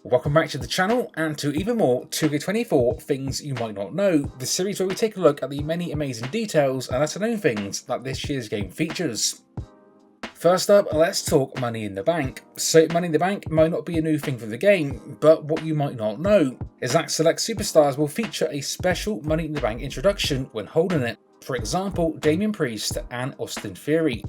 Welcome back to the channel and to even more 2K24 things you might not know, the series where we take a look at the many amazing details and lesser known things that this year's game features. First up, let's talk Money in the Bank. So Money in the Bank might not be a new thing for the game, but what you might not know is that select superstars will feature a special Money in the Bank introduction when holding it. For example, Damian Priest and Austin Theory.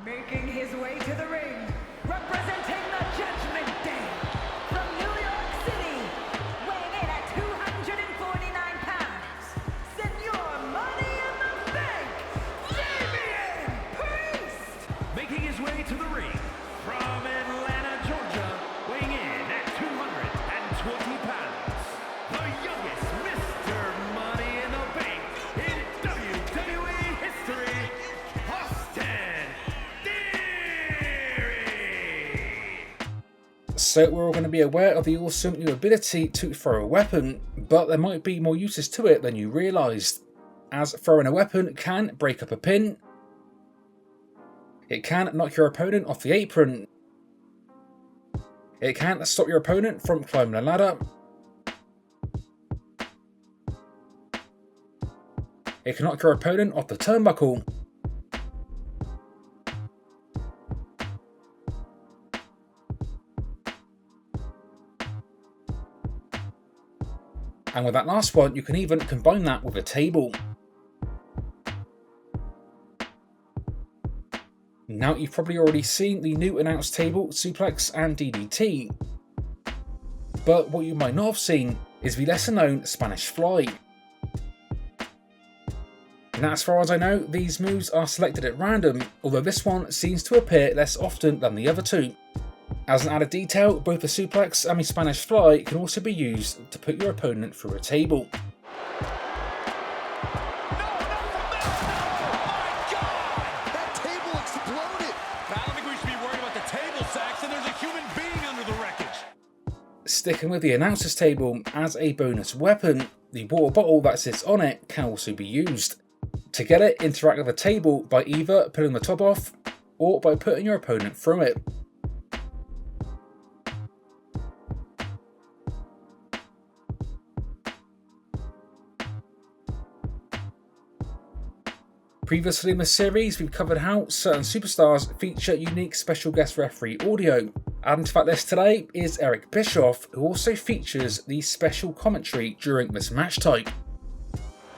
Making his way to the ring, representing the Judgment Day, from New York City, weighing in at 249 pounds, Senor Money in the Bank, Damian Priest! Making his way to the ring, from Atlanta, Georgia, weighing in at 220 pounds, the youngest Mr. Money in the Bank in WWE history, Austin Theory! So we're all going to be aware of the awesome new ability to throw a weapon, but there might be more uses to it than you realised, as throwing a weapon can break up a pin, it can knock your opponent off the apron, it can stop your opponent from climbing a ladder, it can knock your opponent off the turnbuckle, and with that last one, you can even combine that with a table. Now, you've probably already seen the new announced table, suplex and DDT, but what you might not have seen is the lesser known Spanish Fly. Now, as far as I know, these moves are selected at random, although this one seems to appear less often than the other two. As an added detail, both the suplex and the Spanish Fly can also be used to put your opponent through a table. Sticking with the announcer's table, as a bonus weapon, the water bottle that sits on it can also be used. To get it, interact with the table by either pulling the top off or by putting your opponent through it. Previously in the series, we've covered how certain superstars feature unique special guest referee audio. Adding to that list today is Eric Bischoff, who also features the special commentary during this match type.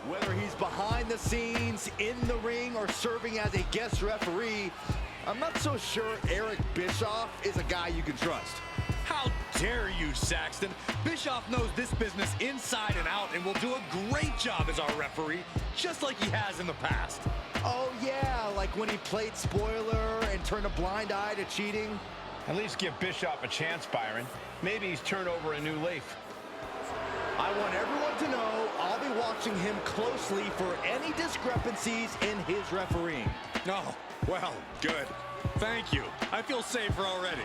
Whether he's behind the scenes, in the ring, or serving as a guest referee, I'm not so sure Eric Bischoff is a guy you can trust. How dare you, Saxton? Bischoff knows this business inside and out and will do a great job as our referee, just like he has in the past. Oh yeah, like when he played spoiler and turned a blind eye to cheating. At least give Bischoff a chance, Byron. Maybe he's turned over a new leaf. I want everyone to know I'll be watching him closely for any discrepancies in his refereeing. Oh, well, good. Thank you. I feel safer already.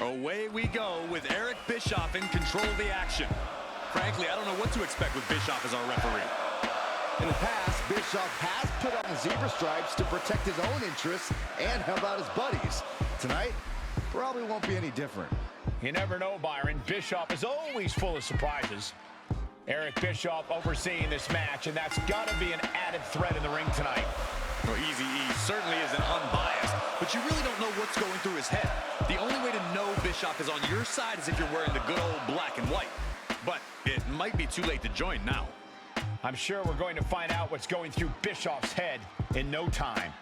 Away we go with Eric Bischoff in control of the action. Frankly, I don't know what to expect with Bischoff as our referee. In the past, Bischoff has put on the zebra stripes to protect his own interests and help out his buddies. Tonight, probably won't be any different. You never know, Byron. Bischoff is always full of surprises. Eric Bischoff overseeing this match, and that's got to be an added threat in the ring tonight. Well, Eazy-E certainly isn't unbiased, but you really don't know what's going through his head. The only way to know Bischoff is on your side is if you're wearing the good old black and white. But it might be too late to join now. I'm sure we're going to find out what's going through Bischoff's head in no time.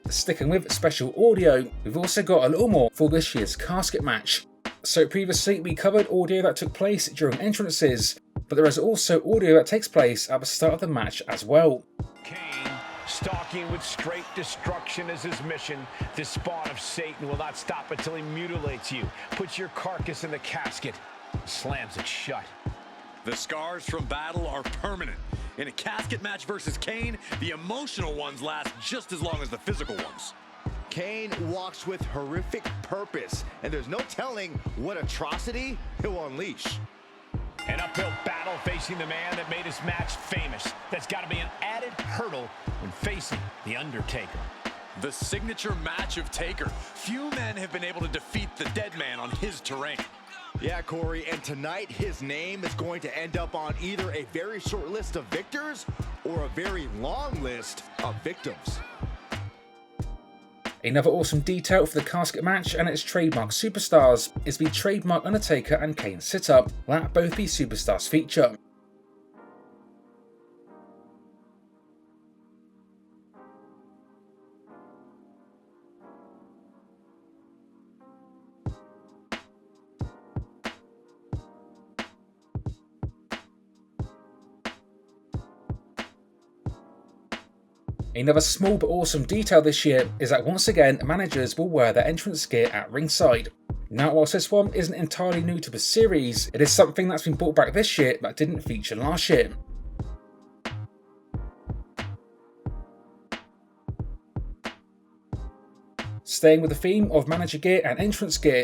Sticking with special audio, we've also got a little more for this year's casket match. So previously we covered audio that took place during entrances, but there is also audio that takes place at the start of the match as well. Kane, stalking with straight destruction as his mission. This spawn of Satan will not stop until he mutilates you, puts your carcass in the casket, slams it shut. The scars from battle are permanent. In a casket match versus Kane, the emotional ones last just as long as the physical ones. Kane walks with horrific purpose, and there's no telling what atrocity he'll unleash. An uphill battle facing the man that made his match famous. That's got to be an added hurdle when facing The Undertaker. The signature match of Taker. Few men have been able to defeat the dead man on his terrain. Yeah, Corey, and tonight his name is going to end up on either a very short list of victors or a very long list of victims. Another awesome detail for the casket match and its Trademark Superstars is the Trademark Undertaker and Kane sit-up, that both be Superstars feature. Another small but awesome detail this year is that once again managers will wear their entrance gear at ringside. Now whilst this one isn't entirely new to the series, it is something that's been brought back this year that didn't feature last year. Staying with the theme of manager gear and entrance gear,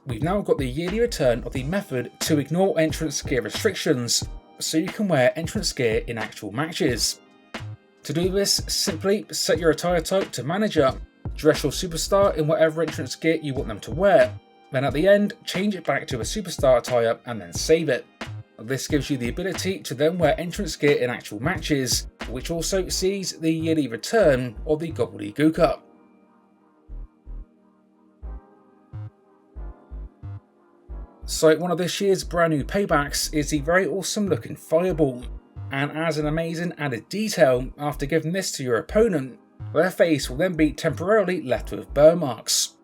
we've now got the yearly return of the method to ignore entrance gear restrictions, so you can wear entrance gear in actual matches. To do this, simply set your attire type to manager, dress your superstar in whatever entrance gear you want them to wear, then at the end, change it back to a superstar attire and then save it. This gives you the ability to then wear entrance gear in actual matches, which also sees the yearly return of the gobbledygooker. So one of this year's brand new paybacks is the very awesome looking fireball. And as an amazing added detail, after giving this to your opponent, their face will then be temporarily left with burn marks.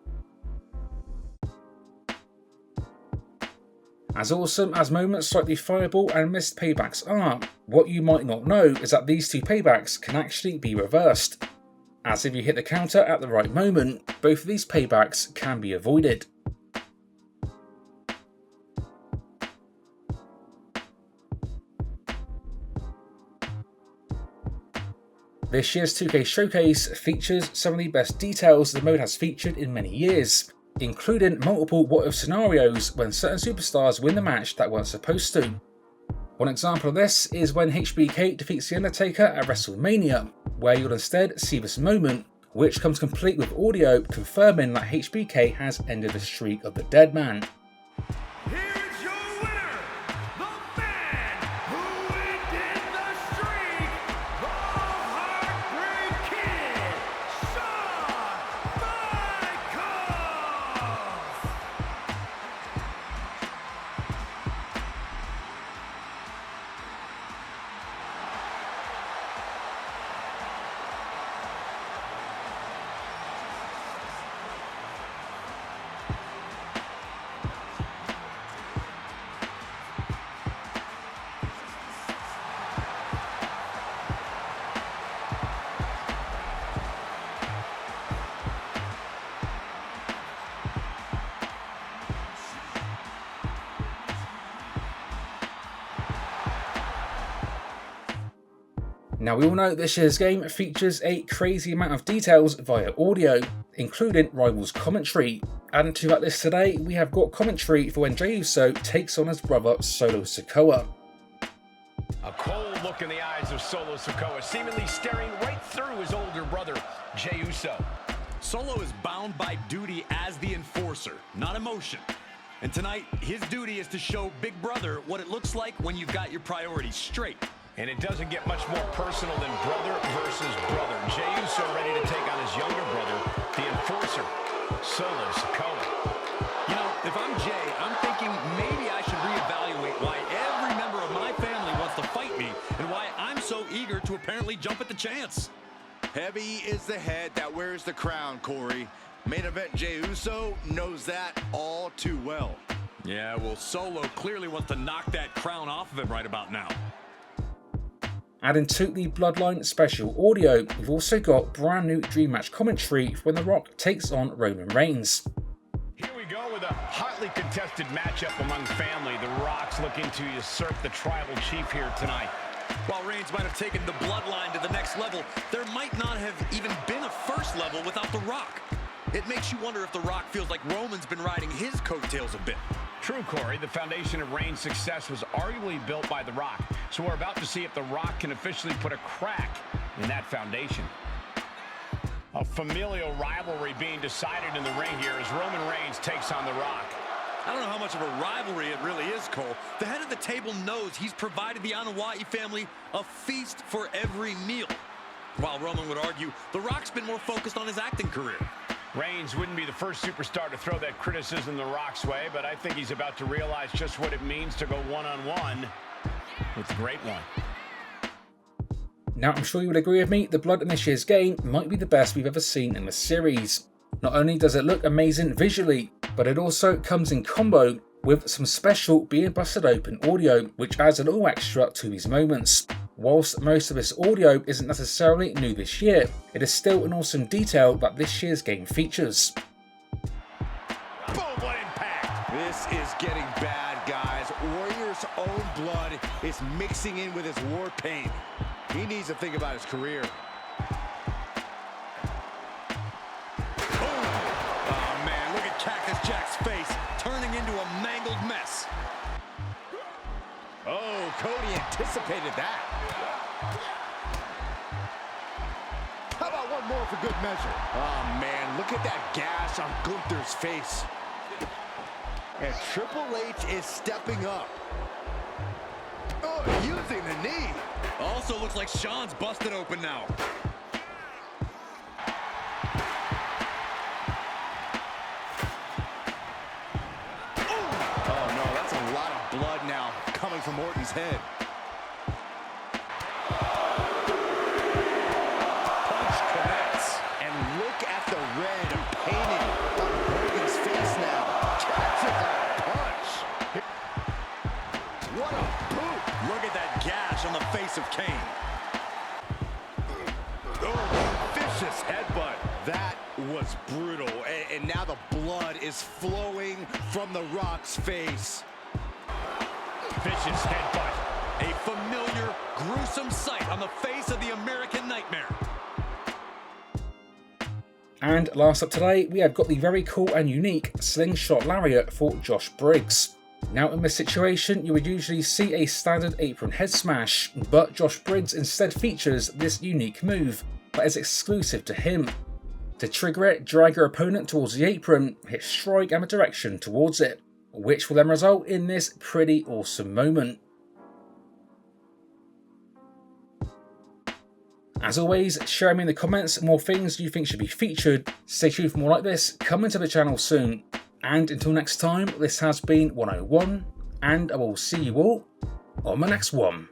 As awesome as moments like the fireball and missed paybacks are, what you might not know is that these two paybacks can actually be reversed, as if you hit the counter at the right moment, both of these paybacks can be avoided. This year's 2K Showcase features some of the best details the mode has featured in many years, including multiple what-if scenarios when certain superstars win the match that weren't supposed to. One example of this is when HBK defeats The Undertaker at WrestleMania, where you'll instead see this moment, which comes complete with audio confirming that HBK has ended the streak of the dead man. Here's your winner, the man who ended the streak, the Heartbreak Kid, Shawn Michaels! Now we all know this year's game features a crazy amount of details via audio, including Rivals commentary, and to that list today we have got commentary for when Jey Uso takes on his brother Solo Sikoa. A cold look in the eyes of Solo Sikoa, seemingly staring right through his older brother, Jey Uso. Solo is bound by duty as the enforcer, not emotion. And tonight, his duty is to show Big Brother what it looks like when you've got your priorities straight. And it doesn't get much more personal than brother versus brother. Jey Uso ready to take on his younger brother, the enforcer, Solo Sikoa. You know, if I'm Jay, I'm thinking maybe I should reevaluate why every member of my family wants to fight me and why I'm so eager to apparently jump at the chance. Heavy is the head that wears the crown, Corey. Main event Jey Uso knows that all too well. Yeah, well, Solo clearly wants to knock that crown off of him right about now. Adding to the Bloodline special audio, we've also got brand new Dream Match commentary when The Rock takes on Roman Reigns. Here we go with a hotly contested matchup among family. The Rock's looking to usurp the tribal chief here tonight. While Reigns might have taken the Bloodline to the next level, there might not have even been a first level without The Rock. It makes you wonder if The Rock feels like Roman's been riding his coattails a bit. True, Corey. The foundation of Reigns' success was arguably built by The Rock. So we're about to see if The Rock can officially put a crack in that foundation. A familial rivalry being decided in the ring here as Roman Reigns takes on The Rock. I don't know how much of a rivalry it really is, Cole. The head of the table knows he's provided the Anoa'i family a feast for every meal. While Roman would argue, The Rock's been more focused on his acting career. Reigns wouldn't be the first superstar to throw that criticism The Rock's way, but I think he's about to realize just what it means to go one-on-one with the Great One. Now, I'm sure you would agree with me, the blood in this year's game might be the best we've ever seen in the series. Not only does it look amazing visually, but it also comes in combo with some special being busted open audio, which adds a little extra to these moments. Whilst most of this audio isn't necessarily new this year, it is still an awesome detail that this year's game features. Boom, what impact! This is getting bad, guys. Warrior's own blood is mixing in with his war paint. He needs to think about his career. Oh man, look at Cactus Jack's face turning into a mangled mess. Oh, Cody anticipated that. How about one more for good measure? Oh man, look at that gash on Gunther's face. And Triple H is stepping up. Oh, using the knee. Also looks like Shawn's busted open now. Oh no, that's a lot of blood now coming from Orton's head. Punch connects. And look at the red painting on Orton's face now. Catches a punch. What a boot. Look at that gash on the face of Kane. Oh, vicious headbutt. That was brutal. And now the blood is flowing from The Rock's face. Vicious headbutt. A familiar, gruesome sight on the face of the American Nightmare. And last up today, we have got the very cool and unique Slingshot Lariat for Josh Briggs. Now in this situation, you would usually see a standard apron head smash, but Josh Briggs instead features this unique move that is exclusive to him. To trigger it, drag your opponent towards the apron, hit strike and a direction towards it, which will then result in this pretty awesome moment. As always, share me in the comments more things you think should be featured. Stay tuned for more like this, coming to the channel soon. And until next time, this has been 101, and I will see you all on the next one.